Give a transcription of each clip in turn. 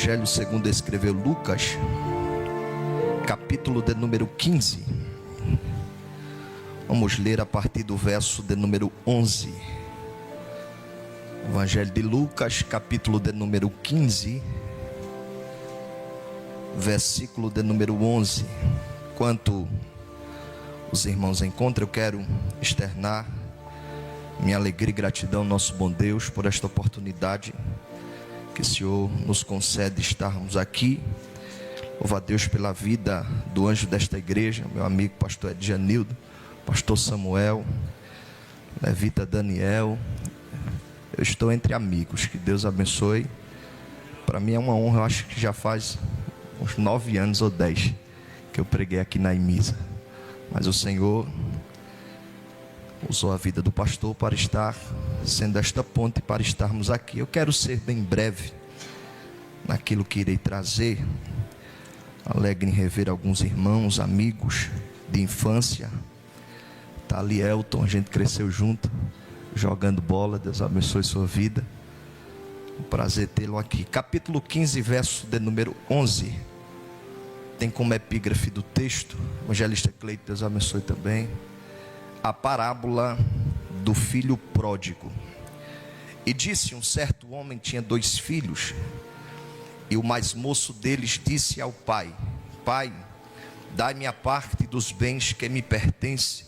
Evangelho segundo escreveu Lucas, capítulo de número 15. Vamos ler a partir do verso de número 11. Evangelho de Lucas, capítulo de número 15, versículo de número 11. Enquanto os irmãos encontram, eu quero externar minha alegria e gratidão ao nosso bom Deus por esta oportunidade que o Senhor nos concede estarmos aqui. Louvo a Deus pela vida do anjo desta igreja, meu amigo pastor Edjanildo, pastor Samuel, levita Daniel. Eu estou entre amigos, que Deus abençoe. Para mim é uma honra, eu acho que já faz uns 9 anos ou 10 que eu preguei aqui na Imisa, mas o Senhor usou a vida do pastor para estar sendo esta ponte para estarmos aqui. Eu quero ser bem breve naquilo que irei trazer. Alegre em rever alguns irmãos, amigos de infância. Tá ali Elton, a gente cresceu junto, jogando bola. Deus abençoe sua vida. Um prazer tê-lo aqui. Capítulo 15, verso de número 11. Tem como epígrafe do texto, evangelista Cleito, Deus abençoe também, a parábola do filho pródigo. E disse: um certo homem tinha 2 filhos, e o mais moço deles disse ao pai: Pai, dai-me a parte dos bens que me pertence.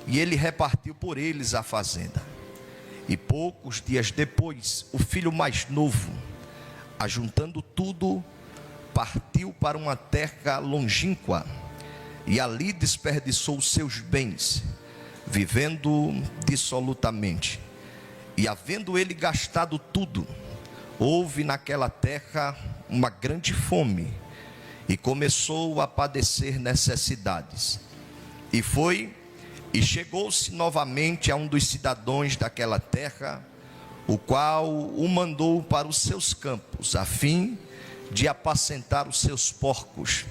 E ele repartiu por eles a fazenda. E poucos dias depois, o filho mais novo, ajuntando tudo, partiu para uma terra longínqua, e ali desperdiçou os seus bens, vivendo dissolutamente. E havendo ele gastado tudo, houve naquela terra uma grande fome, e começou a padecer necessidades. E foi e chegou-se novamente a um dos cidadãos daquela terra, o qual o mandou para os seus campos, a fim de apacentar os seus porcos.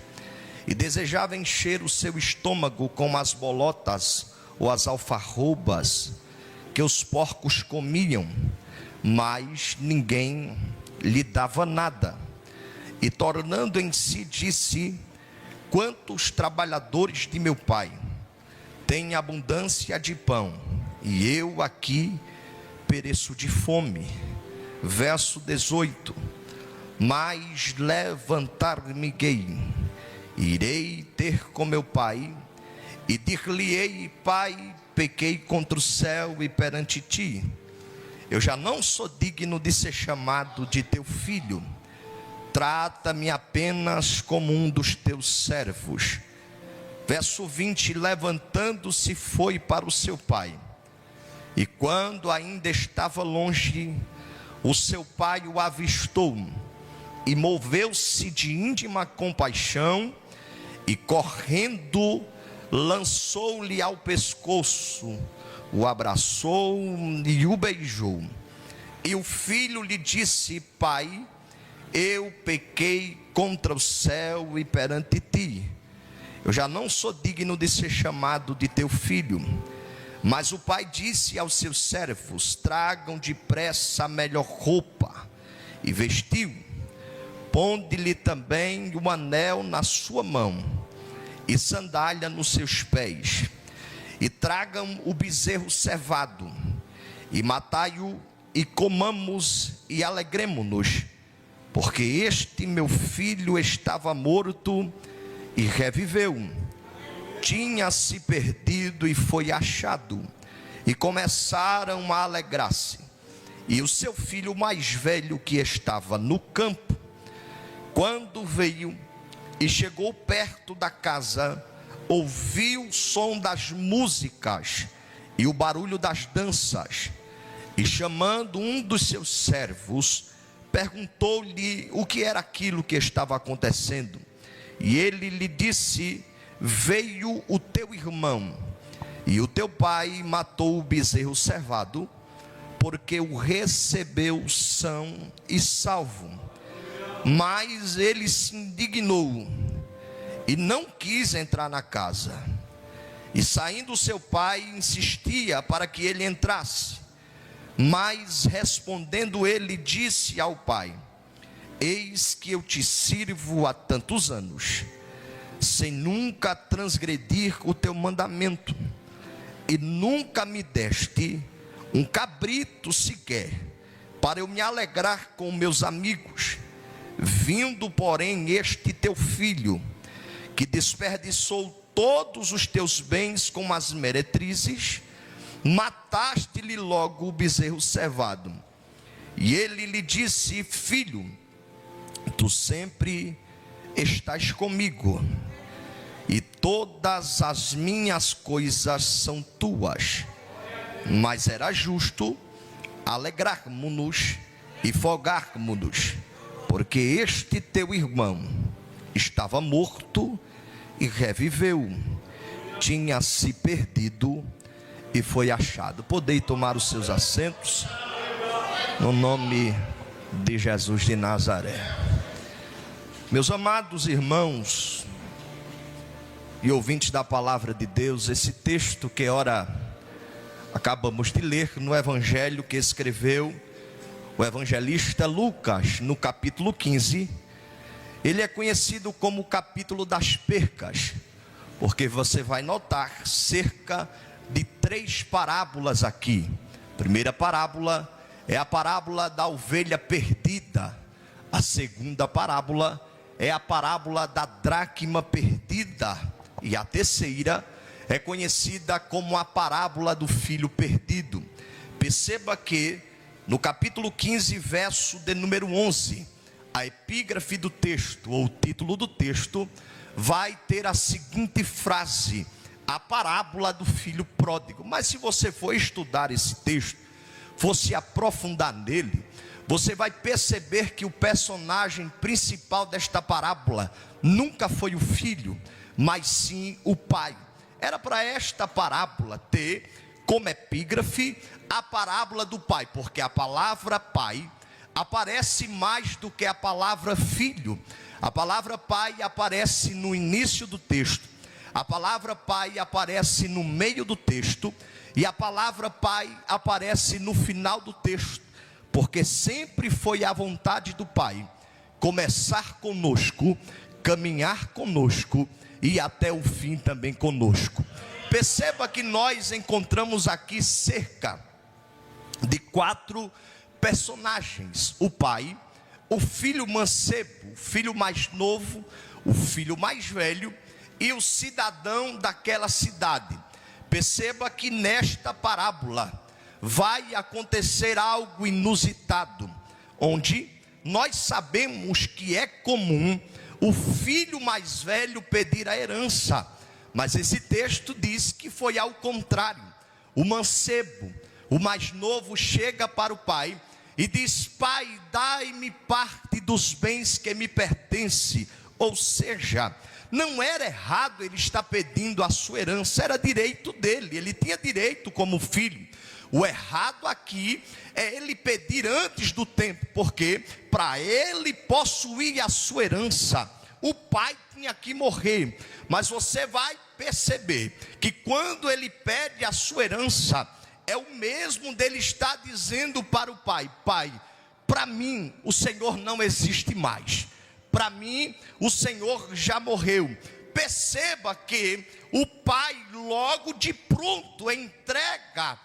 E desejava encher o seu estômago com as bolotas ou as alfarrobas que os porcos comiam, mas ninguém lhe dava nada. E tornando em si, disse: quantos trabalhadores de meu pai têm abundância de pão, e eu aqui pereço de fome. Verso 18: mas levantar-me-ei, irei ter com meu pai, e dir-lhe-ei: Pai, pequei contra o céu e perante ti. Eu já não sou digno de ser chamado de teu filho. Trata-me apenas como um dos teus servos. Verso 20: levantando-se foi para o seu pai. E quando ainda estava longe, o seu pai o avistou, e moveu-se de íntima compaixão, e correndo lançou-lhe ao pescoço, o abraçou e o beijou. E o filho lhe disse: Pai, eu pequei contra o céu e perante ti. Eu já não sou digno de ser chamado de teu filho. Mas o pai disse aos seus servos: tragam depressa a melhor roupa, e vestiu. Ponde-lhe também um anel na sua mão, e sandália nos seus pés. E tragam o bezerro cevado, e matai-o, e comamos, e alegremo-nos, porque este meu filho estava morto e reviveu, tinha-se perdido e foi achado. E começaram a alegrar-se. E o seu filho mais velho, que estava no campo, quando veio e chegou perto da casa, ouviu o som das músicas e o barulho das danças, e chamando um dos seus servos, perguntou-lhe o que era aquilo que estava acontecendo. E ele lhe disse: veio o teu irmão, e o teu pai matou o bezerro cevado, porque o recebeu são e salvo. Mas ele se indignou e não quis entrar na casa. E saindo seu pai, insistia para que ele entrasse. Mas respondendo ele, disse ao pai: eis que eu te sirvo há tantos anos, sem nunca transgredir o teu mandamento, e nunca me deste um cabrito sequer, para eu me alegrar com meus amigos. Vindo, porém, este teu filho, que desperdiçou todos os teus bens com as meretrizes, mataste-lhe logo o bezerro cevado. E ele lhe disse: filho, tu sempre estás comigo, e todas as minhas coisas são tuas. Mas era justo alegrarmos-nos e folgarmos-nos, porque este teu irmão estava morto e reviveu, tinha se perdido e foi achado. Podei tomar os seus assentos, no nome de Jesus de Nazaré. Meus amados irmãos e ouvintes da palavra de Deus, esse texto que ora acabamos de ler no evangelho que escreveu o evangelista Lucas, no capítulo 15, ele é conhecido como o capítulo das percas, porque você vai notar cerca de 3 parábolas aqui. A primeira parábola é a parábola da ovelha perdida. A segunda parábola é a parábola da dracma perdida. E a terceira é conhecida como a parábola do filho perdido. Perceba que no capítulo 15, verso de número 11, a epígrafe do texto, ou o título do texto, vai ter a seguinte frase: a parábola do filho pródigo. Mas se você for estudar esse texto, for se aprofundar nele, você vai perceber que o personagem principal desta parábola nunca foi o filho, mas sim o pai. Era para esta parábola ter como epígrafe a parábola do pai, porque a palavra pai aparece mais do que a palavra filho. A palavra pai aparece no início do texto, a palavra pai aparece no meio do texto, e a palavra pai aparece no final do texto, porque sempre foi a vontade do pai começar conosco, caminhar conosco e até o fim também conosco. Perceba que nós encontramos aqui cerca de 4 personagens: o pai, o filho mancebo, o filho mais novo, o filho mais velho e o cidadão daquela cidade. Perceba que nesta parábola vai acontecer algo inusitado, onde nós sabemos que é comum o filho mais velho pedir a herança, mas esse texto diz que foi ao contrário. O mancebo, o mais novo, chega para o pai e diz: pai, dai-me parte dos bens que me pertence. Ou seja, não era errado ele estar pedindo a sua herança, era direito dele, ele tinha direito como filho. O errado aqui é ele pedir antes do tempo, porque para ele possuir a sua herança, o pai tinha que morrer. Mas você vai perceber que quando ele pede a sua herança, é o mesmo dele estar dizendo para o pai: pai, para mim o Senhor não existe mais, para mim o Senhor já morreu. Perceba que o pai logo de pronto entrega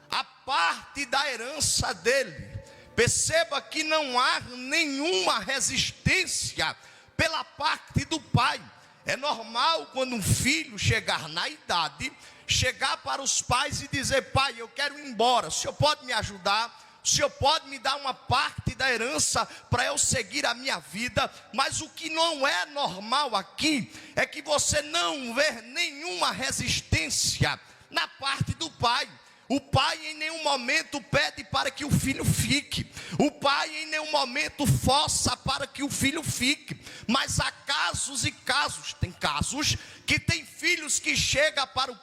a parte da herança dele. Perceba que não há nenhuma resistência pela parte do pai. É normal quando um filho chegar na idade, chegar para os pais e dizer: pai, eu quero ir embora, o senhor pode me ajudar? O senhor pode me dar uma parte da herança para eu seguir a minha vida? Mas o que não é normal aqui é que você não vê nenhuma resistência na parte do pai. O pai em nenhum momento pede para que o filho fique, o pai em nenhum momento força para que o filho fique. Mas há casos e casos, tem casos que tem filhos que chegam para o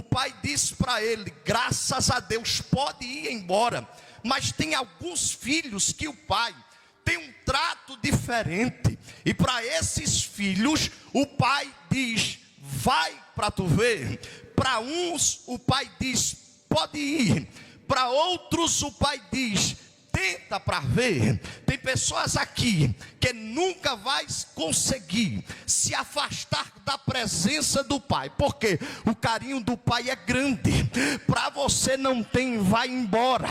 pai diz para ele: graças a Deus, pode ir embora. Mas tem alguns filhos que o pai tem um trato diferente, e para esses filhos o pai diz: vai para tu ver. Para uns o pai diz: pode ir. Para outros o pai diz: tenta para ver. Tem pessoas aqui que nunca vai conseguir se afastar da presença do Pai, porque o carinho do Pai é grande. Para você não tem, vai embora.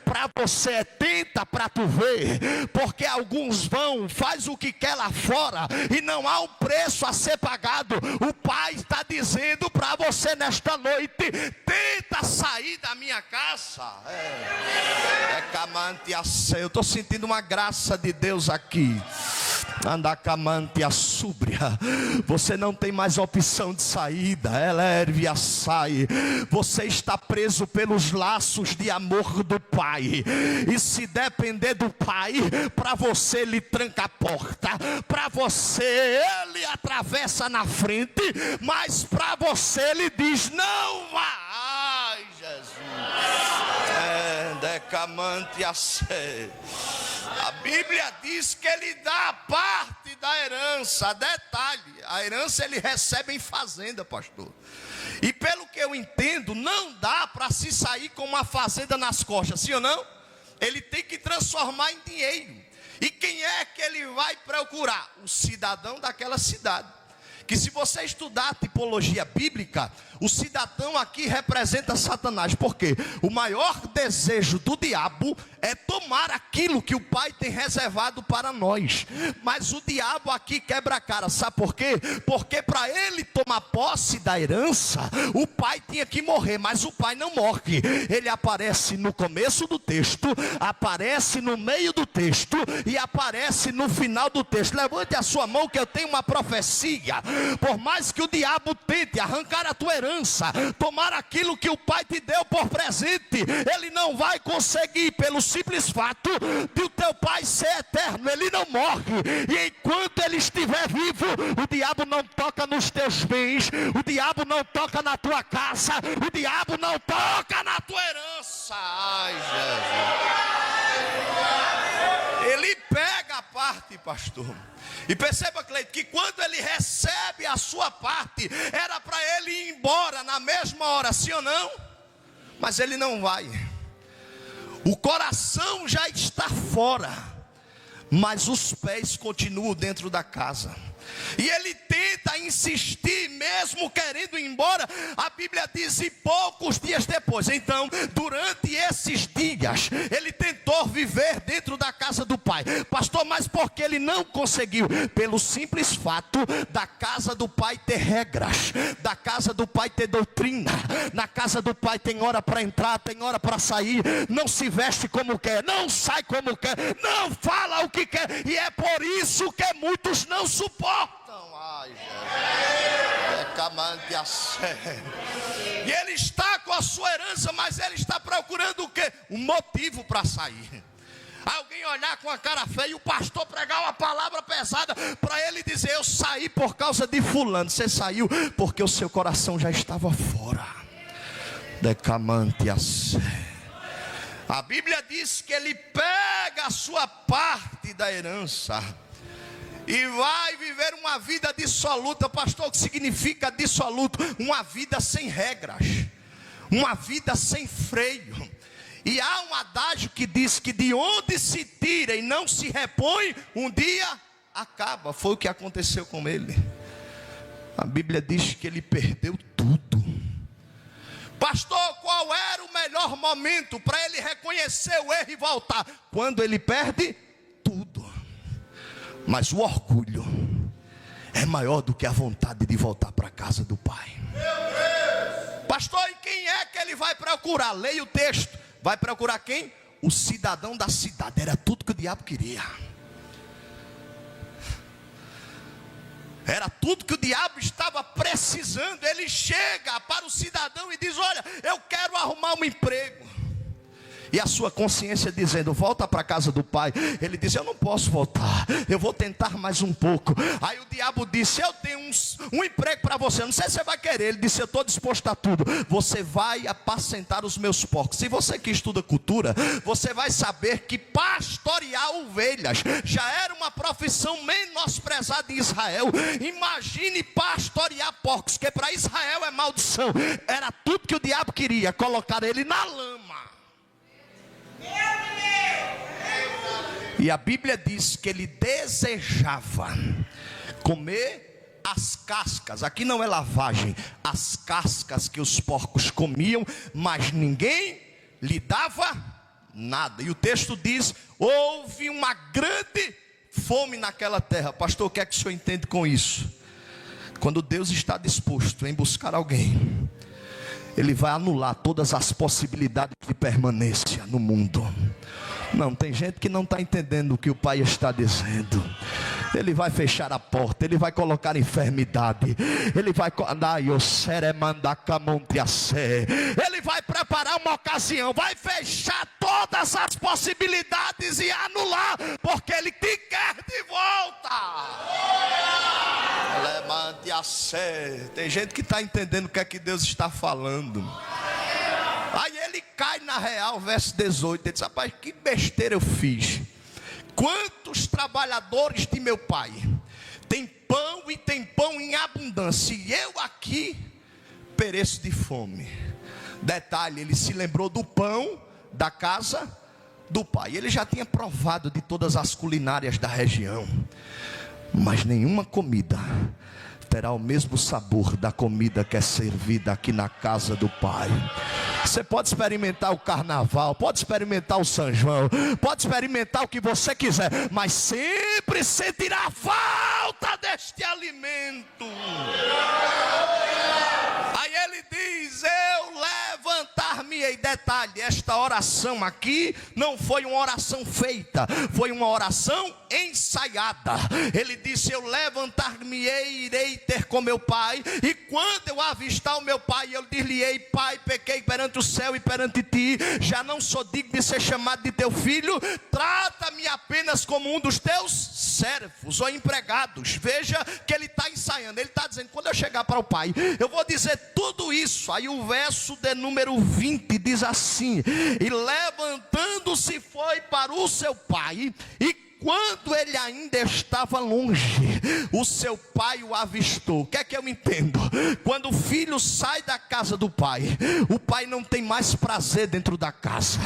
Para você é tenta para tu ver, porque alguns vão, faz o que quer lá fora e não há um preço a ser pagado. O Pai está dizendo para você nesta noite: tenta sair da minha casa. Eu estou sentindo uma graça de Deus aqui. Andacamante a súbria. Você não tem mais opção de saída. Ela erve a sai. Você está preso pelos laços de amor do Pai. E se depender do Pai, para você ele tranca a porta, para você ele atravessa na frente, mas para você ele diz: não vai. Ai, Jesus. Decamante a sé. A Bíblia diz que ele dá a parte da herança. Detalhe, a herança ele recebe em fazenda, pastor. E pelo que eu entendo, não dá para se sair com uma fazenda nas costas, sim ou não? Ele tem que transformar em dinheiro. E quem é que ele vai procurar? O cidadão daquela cidade. Que se você estudar a tipologia bíblica, o cidadão aqui representa Satanás. Porque o maior desejo do diabo é tomar aquilo que o Pai tem reservado para nós. Mas o diabo aqui quebra a cara. Sabe por quê? Porque para ele tomar posse da herança, o pai tinha que morrer. Mas o pai não morre. Ele aparece no começo do texto, aparece no meio do texto e aparece no final do texto. Levante a sua mão que eu tenho uma profecia. Por mais que o diabo tente arrancar a tua herança, tomar aquilo que o Pai te deu por presente, ele não vai conseguir, pelo simples fato de o teu Pai ser eterno. Ele não morre, e enquanto ele estiver vivo, o diabo não toca nos teus bens, o diabo não toca na tua casa, o diabo não toca na tua herança. Ai, Jesus. Ele pega a parte, pastor. E perceba, Cleito, que quando ele recebe a sua parte, era para ele ir embora na mesma hora, sim ou não? Mas ele não vai. O coração já está fora, mas os pés continuam dentro da casa. E ele tenta insistir, mesmo querendo ir embora. A Bíblia diz: e poucos dias depois. Então, durante esses dias, ele tentou viver dentro da casa do pai. Pastor, mas por que ele não conseguiu? Pelo simples fato da casa do pai ter regras, da casa do pai ter doutrina. Na casa do pai tem hora para entrar, tem hora para sair. Não se veste como quer, não sai como quer, não fala o que quer. E é por isso que muitos não suportam. Ai, Jesus. E ele está com a sua herança, mas ele está procurando o quê? Um motivo para sair. Alguém olhar com a cara feia e o pastor pregar uma palavra pesada para ele dizer: eu saí por causa de fulano. Você saiu porque o seu coração já estava fora. Decamante a sé. A Bíblia diz que ele pega a sua parte da herança e vai viver uma vida dissoluta. Pastor, o que significa dissoluto? Uma vida sem regras, uma vida sem freio. E há um adágio que diz que de onde se tira e não se repõe, um dia acaba. Foi o que aconteceu com ele. A Bíblia diz que ele perdeu tudo. Pastor, qual era o melhor momento para ele reconhecer o erro e voltar? Quando ele perde tudo. Mas o orgulho é maior do que a vontade de voltar para a casa do Pai. Pastor, e quem é que ele vai procurar? Leia o texto. Vai procurar quem? O cidadão da cidade. Era tudo que o diabo queria. Era tudo que o diabo estava precisando. Ele chega para o cidadão e diz: olha, eu quero arrumar um emprego. E a sua consciência dizendo: volta para a casa do pai. Ele diz: eu não posso voltar, eu vou tentar mais um pouco. Aí o diabo disse: eu tenho um emprego para você, não sei se você vai querer. Ele disse: eu estou disposto a tudo. Você vai apacentar os meus porcos. Se você que estuda cultura, você vai saber que pastorear ovelhas já era uma profissão menosprezada em Israel. Imagine pastorear porcos, que para Israel é maldição. Era tudo que o diabo queria, colocar ele na lama. E a Bíblia diz que ele desejava comer as cascas. Aqui não é lavagem, as cascas que os porcos comiam, mas ninguém lhe dava nada. E o texto diz: houve uma grande fome naquela terra. Pastor, o que é que o senhor entende com isso? Quando Deus está disposto em buscar alguém, Ele vai anular todas as possibilidades de permanência no mundo. Não, tem gente que não está entendendo o que o Pai está dizendo. Ele vai fechar a porta, Ele vai colocar enfermidade, Ele vai Ele vai preparar uma ocasião, vai fechar todas as possibilidades e anular, porque Ele te quer de volta. Levante a sé. Tem gente que está entendendo o que é que Deus está falando. Aí ele cai na real, verso 18. Ele diz: rapaz, que besteira eu fiz. Quantos trabalhadores de meu pai tem pão e tem pão em abundância, e eu aqui pereço de fome. Detalhe, ele se lembrou do pão da casa do pai. Ele já tinha provado de todas as culinárias da região, mas nenhuma comida terá o mesmo sabor da comida que é servida aqui na casa do Pai. Você pode experimentar o carnaval, pode experimentar o São João, pode experimentar o que você quiser, mas sempre sentirá falta deste alimento. Aí ele diz: eu levantar-me-ei. Detalhe, esta oração aqui não foi uma oração feita, foi uma oração ensaiada. Ele disse: eu levantar-me-ei, irei ter com meu pai, e quando eu avistar o meu pai, eu dir-lhe-ei: pai, pequei perante o céu e perante ti, já não sou digno de ser chamado de teu filho, trata-me apenas como um dos teus servos ou empregados. Veja que ele está ensaiando, ele está dizendo: quando eu chegar para o pai, eu vou dizer tudo isso. Aí o verso de número 20 diz assim: e levantando-se foi para o seu pai, e quando ele ainda estava longe, o seu pai o avistou. O que é que eu entendo? Quando o filho sai da casa do pai, o pai não tem mais prazer dentro da casa,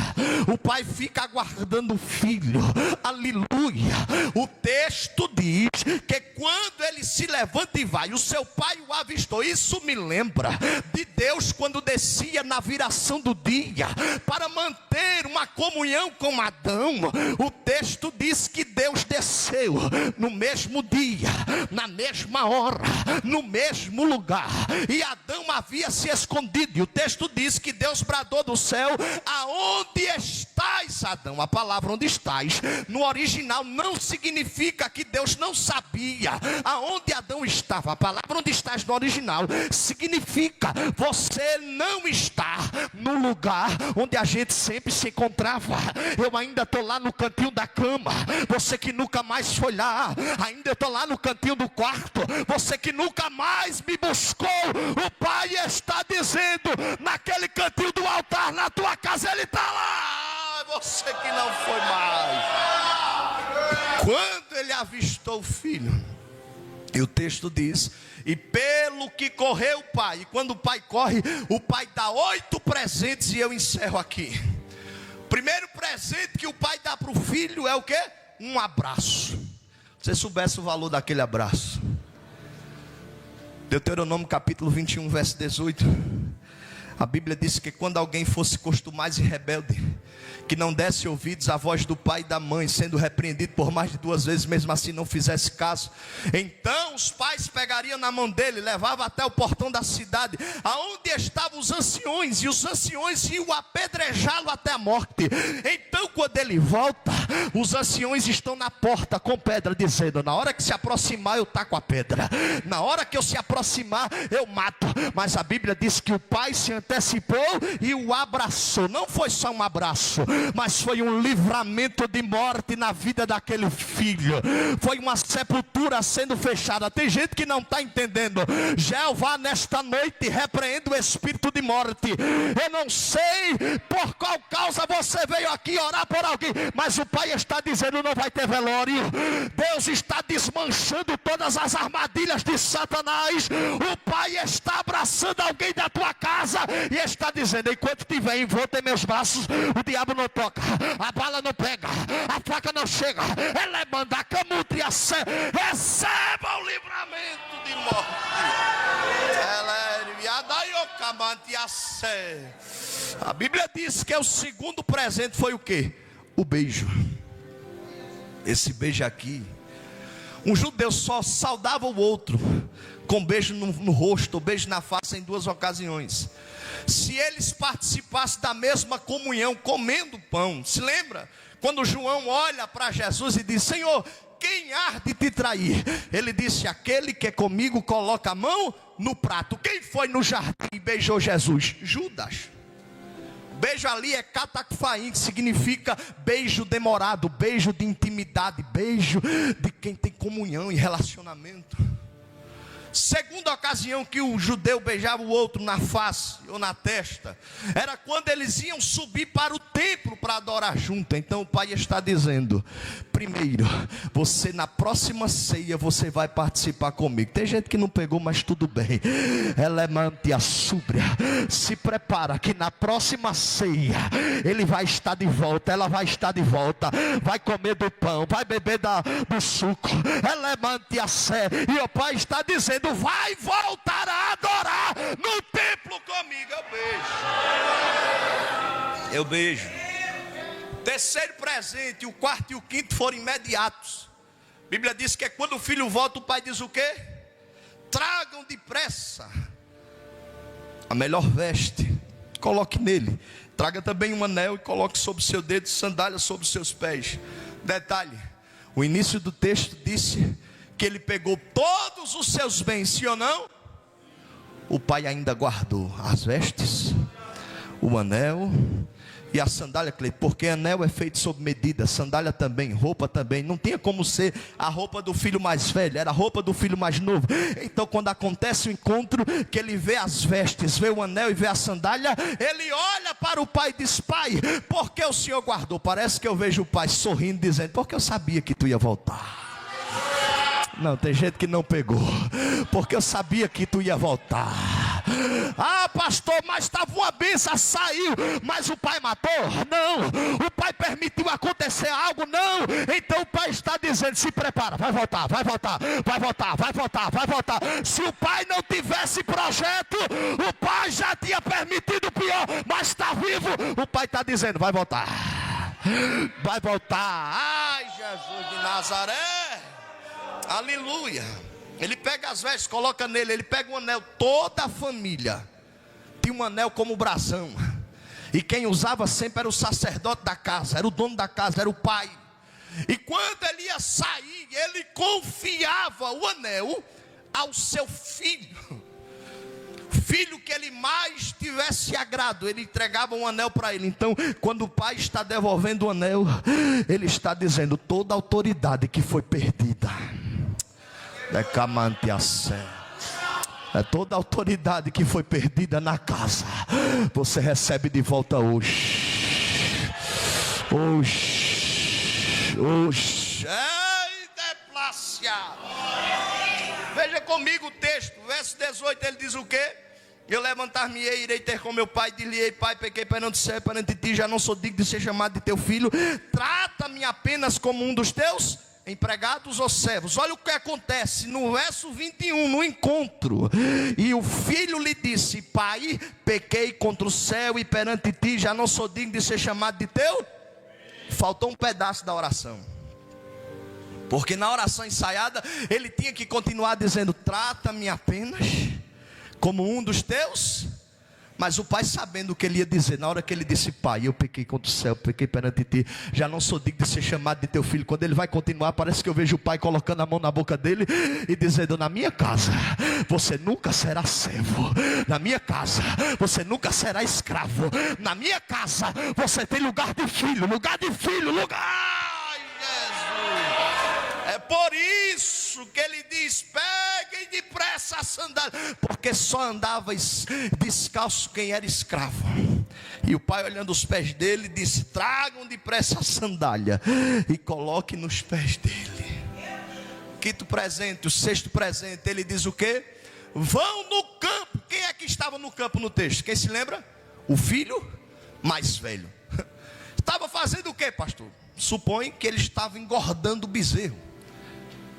o pai fica aguardando o filho. Aleluia. O texto diz que quando ele se levanta e vai, o seu pai o avistou. Isso me lembra de Deus quando descia na viração do dia para manter uma comunhão com Adão. O texto diz que Deus desceu no mesmo dia, na mesma hora, no mesmo lugar, e Adão havia se escondido, e o texto diz que Deus bradou do céu: aonde estás, Adão? A palavra onde estás no original não significa que Deus não sabia aonde Adão estava. A palavra onde estás no original significa: você não está no lugar onde a gente sempre se encontrava. Eu ainda estou lá no cantinho da cama, você que nunca mais foi lá, ainda eu estou lá no cantinho do quarto, você que nunca mais me buscou. O pai está dizendo: naquele cantinho do altar, na tua casa, ele está lá. Você que não foi mais. Quando ele avistou o filho, e o texto diz: e pelo que correu o pai. E quando o pai corre, o pai dá 8 presentes, e eu encerro aqui. Primeiro presente que o pai dá para o filho é o quê? Um abraço. Se você soubesse o valor daquele abraço. Deuteronômio capítulo 21, verso 18. A Bíblia diz que quando alguém fosse costumaz e rebelde, que não desse ouvidos à voz do pai e da mãe, sendo repreendido por mais de 2 vezes, mesmo assim não fizesse caso, então os pais pegariam na mão dele, levavam até o portão da cidade, aonde estavam os anciões, e os anciões iam apedrejá-lo até a morte. Então quando ele volta, os anciões estão na porta com pedra, dizendo: na hora que se aproximar eu taco a pedra, na hora que eu se aproximar eu mato. Mas a Bíblia diz que o pai se antecipou e o abraçou. Não foi só um abraço, mas foi um livramento de morte na vida daquele filho. Foi uma sepultura sendo fechada. Tem gente que não está entendendo. Jeová nesta noite repreende o espírito de morte. Eu não sei por qual causa você veio aqui orar por alguém, mas o pai está dizendo: não vai ter velório. Deus está desmanchando todas as armadilhas de Satanás. O pai está abraçando alguém da tua casa E está dizendo: enquanto estiver envolto em meus braços, o diabo não toca, a bala não pega, a faca não chega. Ela manda a camutria, receba o livramento de morte. A Bíblia diz que o segundo presente foi o quê? O beijo. Esse beijo aqui, um judeu só saudava o outro com beijo no rosto, ou beijo na face, em duas ocasiões. Se eles participassem da mesma comunhão, comendo pão. Se lembra? Quando João olha para Jesus e diz: Senhor, quem há de te trair? Ele disse: aquele que é comigo coloca a mão no prato. Quem foi no jardim e beijou Jesus? Judas. Beijo ali é catakfaim, que significa beijo demorado, beijo de intimidade, beijo de quem tem comunhão e relacionamento. Segunda ocasião que o judeu beijava o outro na face ou na testa, era quando eles iam subir para o templo para adorar junto. Então o pai está dizendo: primeiro, você na próxima ceia, você vai participar comigo. Tem gente que não pegou, mas tudo bem. Elevante a súbria, se prepara que na próxima ceia, ele vai estar de volta, ela vai estar de volta, vai comer do pão, vai beber do suco. Elevante a sé, e o pai está dizendo: vai voltar a adorar no templo comigo. Eu beijo. Terceiro presente, o quarto e o quinto foram imediatos. A Bíblia diz que é quando o filho volta, o pai diz o quê? Tragam depressa a melhor veste, coloque nele. Traga também um anel e coloque sobre o seu dedo, sandálias sobre os seus pés. Detalhe, o início do texto disse que ele pegou todos os seus bens, sim ou não? O pai ainda guardou as vestes, o anel e a sandália, porque anel é feito sob medida, sandália também, roupa também. Não tinha como ser a roupa do filho mais velho, era a roupa do filho mais novo. Então quando acontece o encontro, que ele vê as vestes, vê o anel e vê a sandália, ele olha para o pai e diz: pai, por que o senhor guardou? Parece que eu vejo o pai sorrindo, dizendo: porque eu sabia que tu ia voltar. Não, tem gente que não pegou, porque eu sabia que tu ia voltar. Ah, pastor, mas estava uma bênção, saiu, mas o pai matou? Não. O pai permitiu acontecer algo? Não. Então o pai está dizendo: se prepara, vai voltar, vai voltar, vai voltar, vai voltar, vai voltar. Se o pai não tivesse projeto, o pai já tinha permitido o pior, mas está vivo. O pai está dizendo: vai voltar, vai voltar. Ai, Jesus de Nazaré, aleluia. Ele pega as vestes, coloca nele, ele pega um anel. Toda a família tinha um anel como brasão, e quem usava sempre era o sacerdote da casa, era o dono da casa, era o pai. E quando ele ia sair, ele confiava o anel ao seu filho, filho que ele mais tivesse agrado, ele entregava um anel para ele. Então quando o pai está devolvendo o anel, ele está dizendo: toda a autoridade que foi perdida, toda a autoridade que foi perdida na casa, você recebe de volta hoje. Hoje. Veja comigo o texto, verso 18, ele diz o quê? Eu levantar-me-ei, irei ter com meu pai, dir-lhe-ei: pai, pequei perante o céu, perante ti, já não sou digno de ser chamado de teu filho, trata-me apenas como um dos teus empregados ou servos. Olha o que acontece no verso 21, no encontro. E o filho lhe disse: pai, pequei contra o céu e perante ti, já não sou digno de ser chamado de teu. Faltou um pedaço da oração, porque na oração ensaiada ele tinha que continuar dizendo: trata-me apenas como um dos teus. Mas o pai, sabendo o que ele ia dizer, na hora que ele disse: pai, eu pequei contra o céu, pequei perante ti, já não sou digno de ser chamado de teu filho. Quando ele vai continuar, parece que eu vejo o pai colocando a mão na boca dele e dizendo: na minha casa você nunca será servo, na minha casa você nunca será escravo, na minha casa você tem lugar de filho, lugar de filho, lugar. Ai, Jesus. É por isso que ele diz: peguem depressa a sandália, porque só andava descalço quem era escravo. E o pai, olhando os pés dele, disse: tragam depressa a sandália e coloquem nos pés dele. Quinto presente, o sexto presente, ele diz o quê? vão no campo. Quem é que estava no campo no texto? Quem se lembra? O filho mais velho. Estava fazendo o que, pastor? Supõe que ele estava engordando o bezerro.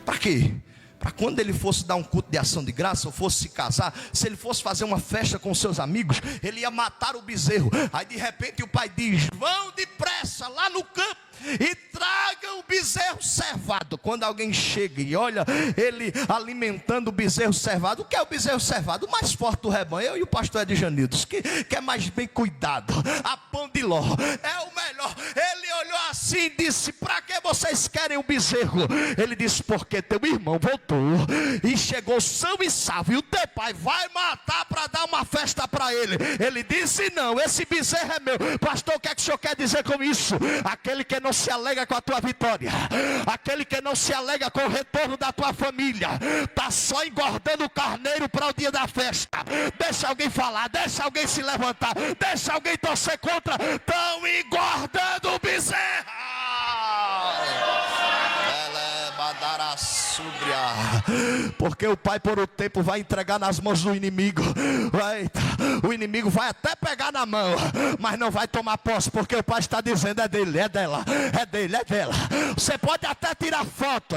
Para quê? Para quando ele fosse dar um culto de ação de graça, ou fosse se casar, se ele fosse fazer uma festa com seus amigos, ele ia matar o bezerro. Aí de repente o pai diz: vão depressa lá no campo e tragam o bezerro cevado. Quando alguém chega e olha ele alimentando o bezerro cevado, o que é o bezerro cevado? O mais forte do rebanho. Eu e o pastor Edjanildos, que é mais bem cuidado, a pão de ló, é o melhor. Ele olhou assim e disse: para que vocês querem o bezerro? Ele disse: porque teu irmão voltou e chegou são e salvo, e o teu pai vai matar para dar uma festa para ele. Ele disse: não, esse bezerro é meu. Pastor, o que é que o senhor quer dizer com isso? Aquele que não se alegra com a tua vitória, aquele que não se alegra com o retorno da tua família, está só engordando o carneiro para o dia da festa. Deixa alguém falar, deixa alguém se levantar, deixa alguém torcer contra. Estão engordando o bezerro. Porque o pai por um tempo vai entregar nas mãos do inimigo. O inimigo vai até pegar na mão, mas não vai tomar posse, porque o pai está dizendo: é dele, é dela, é dele, é dela. Você pode até tirar foto,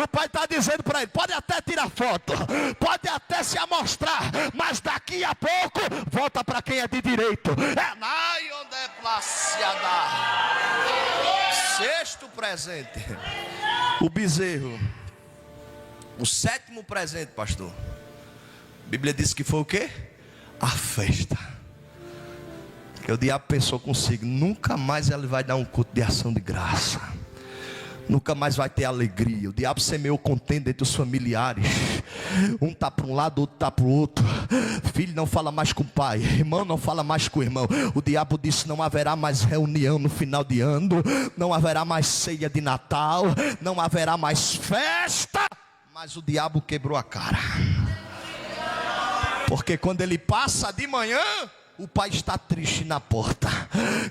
o pai está dizendo para ele: pode até tirar foto, pode até se amostrar, mas daqui a pouco volta para quem é de direito. Sexto presente, o bezerro. O sétimo presente, pastor, a Bíblia diz que foi o quê? A festa. Que o diabo pensou consigo: nunca mais ele vai dar um culto de ação de graça, nunca mais vai ter alegria. O diabo semeou contenda entre os familiares. Um está para um lado, outro está para o outro. Filho não fala mais com o pai, irmão não fala mais com o irmão. O diabo disse: não haverá mais reunião no final de ano, não haverá mais ceia de Natal, não haverá mais festa. Mas o diabo quebrou a cara, porque quando ele passa de manhã, o pai está triste na porta.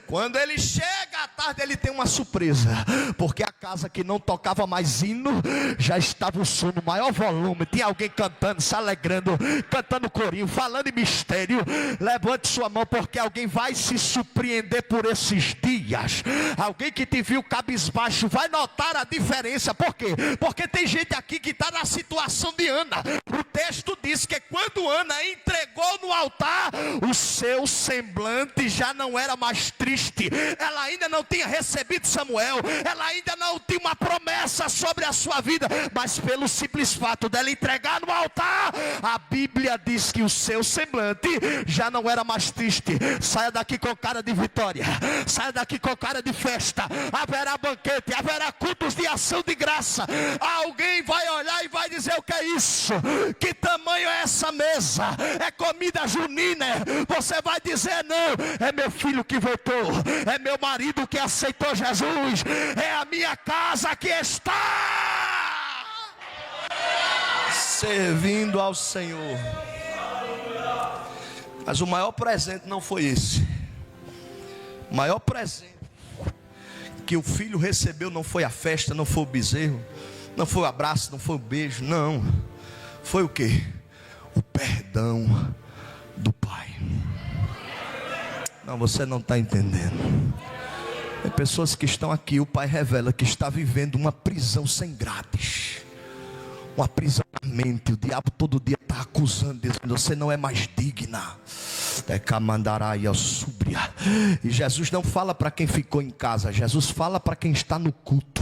Quando ele chega à tarde, ele tem uma surpresa, porque a casa que não tocava mais hino, já estava o som no maior volume. Tinha alguém cantando, se alegrando, cantando corinho, falando em mistério. Levante sua mão, porque alguém vai se surpreender por esses dias. Alguém que te viu cabisbaixo vai notar a diferença. Por quê? Porque tem gente aqui que está na situação de Ana. O texto diz que quando Ana entregou no altar, o seu semblante já não era mais triste. Ela ainda não tinha recebido Samuel, ela ainda não tinha uma promessa sobre a sua vida, mas pelo simples fato dela entregar no altar, a Bíblia diz que o seu semblante já não era mais triste. Saia daqui com cara de vitória, saia daqui com cara de festa. Haverá banquete, haverá cultos de ação de graça. Alguém vai olhar e vai dizer: o que é isso? Que tamanho é essa mesa? É comida junina? Você vai dizer: não, é meu filho que voltou, é meu marido que aceitou Jesus, é a minha casa que está servindo ao Senhor. Mas o maior presente não foi esse. O maior presente que o filho recebeu não foi a festa, não foi o bezerro, não foi o abraço, não foi o beijo, não. Foi o quê? O perdão do pai. Não, você não está entendendo. Tem pessoas que estão aqui, o pai revela que está vivendo uma prisão sem grades, uma prisão na mente. O diabo todo dia está acusando, dizendo: você não é mais digna. E Jesus não fala para quem ficou em casa, Jesus fala para quem está no culto.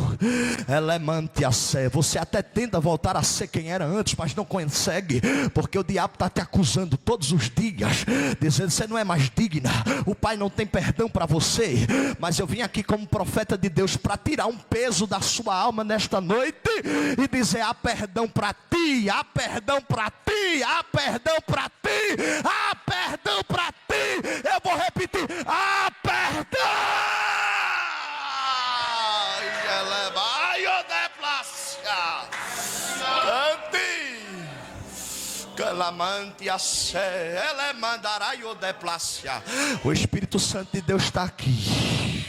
Elevante a sé. Você até tenta voltar a ser quem era antes, mas não consegue, porque o diabo está te acusando todos os dias, dizendo: você não é mais digna, o pai não tem perdão para você. Mas eu vim aqui como profeta de Deus para tirar um peso da sua alma nesta noite e dizer: há perdão para ti, há perdão para ti, há perdão para ti, há perdão para ti. Eu vou repetir: há perdão. O Espírito Santo de Deus está aqui.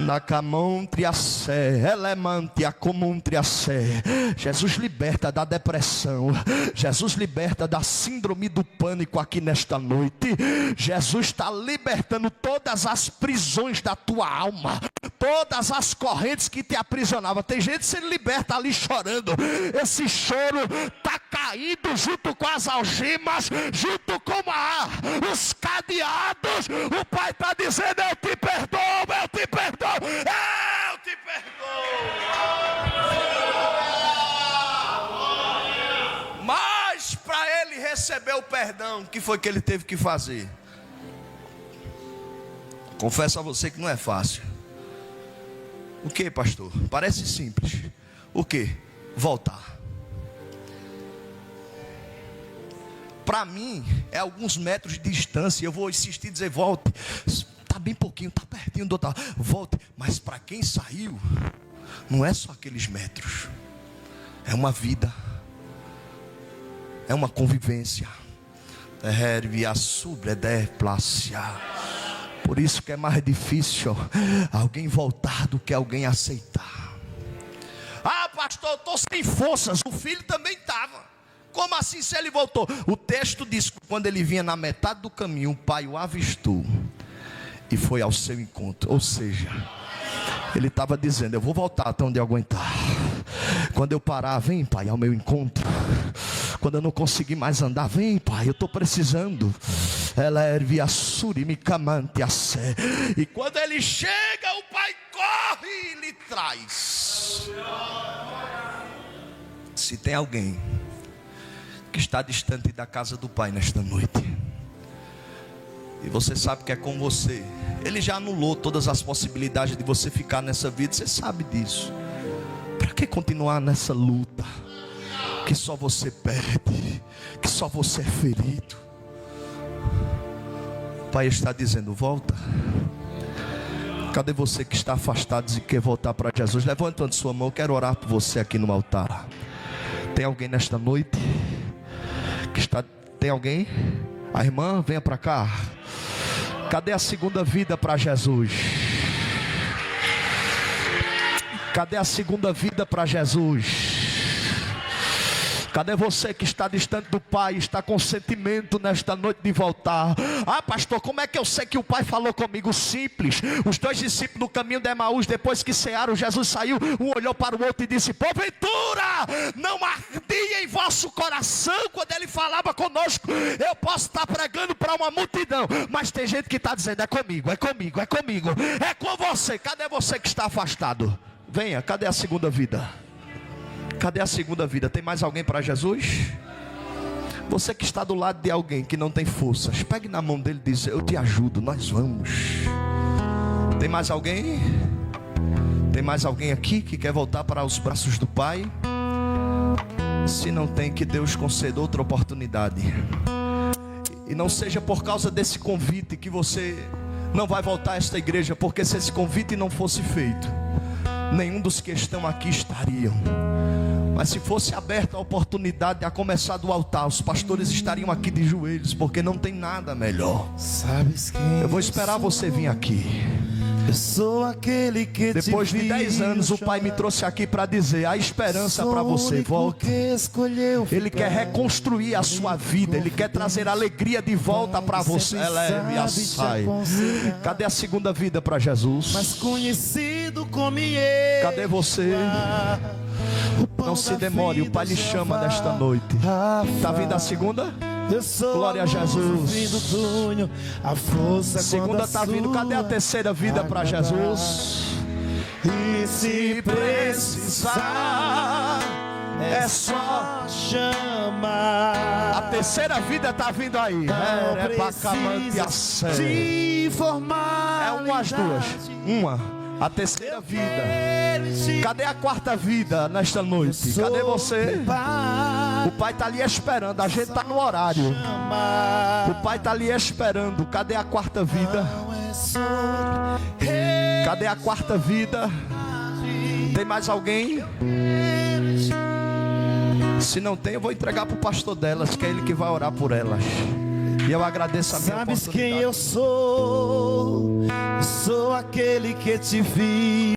Nacamontriacé, elemantiacomontriacé. Jesus liberta da depressão. Jesus liberta da síndrome do pânico aqui nesta noite. Jesus está libertando todas as prisões da tua alma, todas as correntes que te aprisionavam. Tem gente sendo liberta ali chorando. Esse choro está caído junto com as algemas, junto com os cadeados. O Pai está dizendo: eu te perdoo, eu te perdoo, eu te perdoo. Mas para ele receber o perdão, o que foi que ele teve que fazer? Confesso a você que não é fácil. O que, pastor? Parece simples. O que? Voltar. Para mim é alguns metros de distância. Eu vou insistir e dizer: volte. Está bem pouquinho, está pertinho do outro. Volte. Mas para quem saiu, não é só aqueles metros. É uma vida. É uma convivência. Por isso que é mais difícil alguém voltar do que alguém aceitar. Ah, pastor, eu estou sem forças. O filho também estava. Como assim se ele voltou? O texto diz que quando ele vinha na metade do caminho, o pai o avistou e foi ao seu encontro. Ou seja, ele estava dizendo: eu vou voltar até onde eu aguentar. Quando eu parar, vem, pai, ao meu encontro. Quando eu não conseguir mais andar, vem, pai, eu estou precisando. E quando ele chega, o pai corre e lhe traz. Se tem alguém que está distante da casa do pai nesta noite, e você sabe que é com você, ele já anulou todas as possibilidades de você ficar nessa vida. Você sabe disso. Para que continuar nessa luta que só você perde, que só você é ferido? O Pai está dizendo: volta. Cadê você que está afastado e quer voltar para Jesus? Levantando sua mão, eu quero orar por você aqui no altar. Tem alguém nesta noite que está... Tem alguém? A irmã, venha para cá. Cadê a segunda vida para Jesus? Cadê a segunda vida para Jesus? Cadê você que está distante do Pai, está com sentimento nesta noite de voltar? Ah, pastor, como é que eu sei que o Pai falou comigo? Simples. Os dois discípulos no caminho de Emaús, depois que cearam, Jesus saiu, um olhou para o outro e disse: porventura não ardia em vosso coração quando ele falava conosco? Eu posso estar pregando para uma multidão, mas tem gente que está dizendo: é comigo, é comigo, é comigo, é com você. Cadê você que está afastado? Venha, cadê a segunda vida? Cadê a segunda vida? Tem mais alguém para Jesus? Você que está do lado de alguém que não tem forças, pegue na mão dele e diz: eu te ajudo, nós vamos. Tem mais alguém? Tem mais alguém aqui que quer voltar para os braços do Pai? Se não tem, que Deus conceda outra oportunidade. E não seja por causa desse convite que você não vai voltar a esta igreja, porque se esse convite não fosse feito, nenhum dos que estão aqui estariam. Mas se fosse aberta a oportunidade, a começar do altar, os pastores estariam aqui de joelhos, porque não tem nada melhor. Sabes quem eu vou esperar você vir aqui. Eu sou aquele que depois de 10 anos o Pai me trouxe aqui para dizer: a esperança para você. Volta. Ele quer reconstruir a sua vida. Ele quer trazer alegria de volta para você. Eleve a sai. Cadê a segunda vida para Jesus? Mas conhecido como cadê você? Não se demore, o Pai lhe chama nesta noite. Está vindo a segunda? Glória a Jesus. A segunda está vindo. Cadê a terceira vida para Jesus? E se precisar, é só chamar. A terceira vida está vindo aí. É uma às duas. Uma. A terceira vida. Cadê a quarta vida nesta noite? Cadê você? O Pai está ali esperando. A gente está no horário. O Pai está ali esperando. Cadê a quarta vida? Cadê a quarta vida? Tem mais alguém? Se não tem, eu vou entregar para o pastor delas, que é ele que vai orar por elas. E eu agradeço a minha Sabes oportunidade. quem eu sou? Eu sou aquele que te vi.